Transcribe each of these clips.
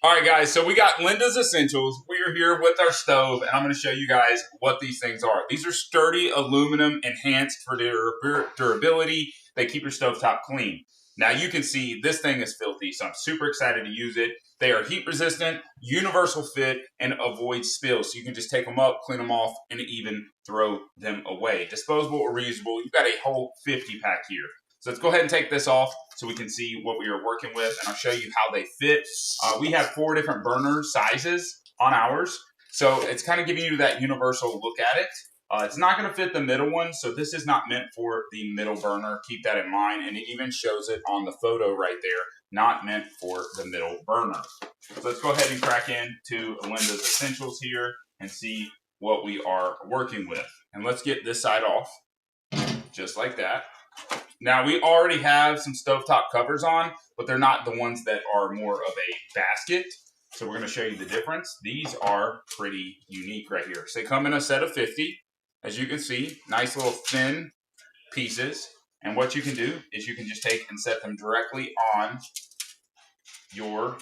All right, guys, so we got Linda's Essentials. We are here with our stove, and I'm going to show you guys what these things are. These are sturdy aluminum enhanced for durability. They keep your stovetop clean. Now, you can see this thing is filthy, so I'm super excited to use it. They are heat resistant, universal fit, and avoid spills. So you can just take them up, clean them off, and even throw them away. Disposable or reusable. You've got a whole 50 pack here. So let's go ahead and take this off so we can see what we are working with, and I'll show you how they fit. We have 4 different burner sizes on ours, so it's kind of giving you that universal look at it. It's not going to fit the middle one, so this is not meant for the middle burner. Keep that in mind, and it even shows it on the photo right there, not meant for the middle burner. So let's go ahead and crack into Linda's Essentials here and see what we are working with. And let's get this side off, just like that. Now, we already have some stovetop covers on, but they're not the ones that are more of a basket. So we're going to show you the difference. These are pretty unique right here. So they come in a set of 50. As you can see, nice little thin pieces. And what you can do is you can just take and set them directly on your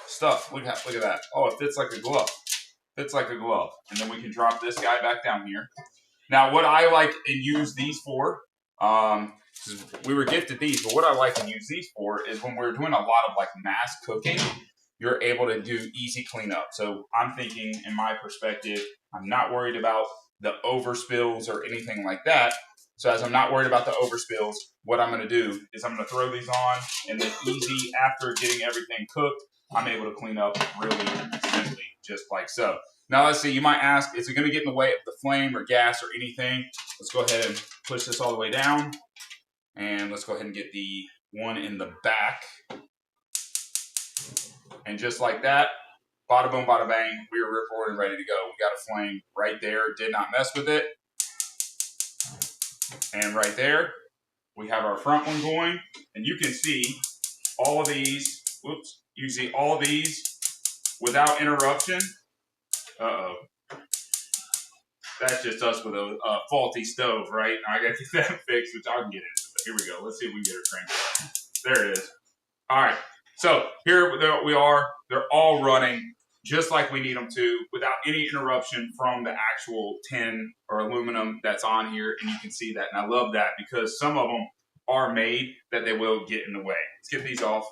stuff. Look at that. Oh, it fits like a glove. Fits like a glove. And then we can drop this guy back down here. Now, what I like and use these for, we were gifted these, but what I like and use these for is when we're doing a lot of like mass cooking, you're able to do easy cleanup. So I'm thinking, in my perspective, I'm not worried about the overspills or anything like that. So as I'm not worried about the overspills, what I'm going to do is I'm going to throw these on, and then easy, after getting everything cooked, I'm able to clean up really simply, just like so. Now let's see, you might ask, is it going to get in the way of the flame or gas or anything? Let's go ahead and push this all the way down. And let's go ahead and get the one in the back. And just like that, bada boom, bada bang, we are recording, ready to go. We got a flame right there, did not mess with it. And right there, we have our front one going. And you can see all of these, whoops, you see all of these without interruption. Uh-oh. That's just us with a faulty stove, right? Now I got to get that fixed, which I can get into. But here we go. Let's see if we can get it cranked up. There it is. All right. So here we are. They're all running just like we need them to, without any interruption from the actual tin or aluminum that's on here. And you can see that. And I love that because some of them are made that they will get in the way. Let's get these off.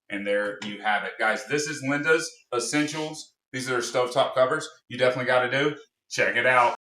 And there you have it. Guys, this is Linda's Essentials. These are their stovetop covers. You definitely got to do. Check it out.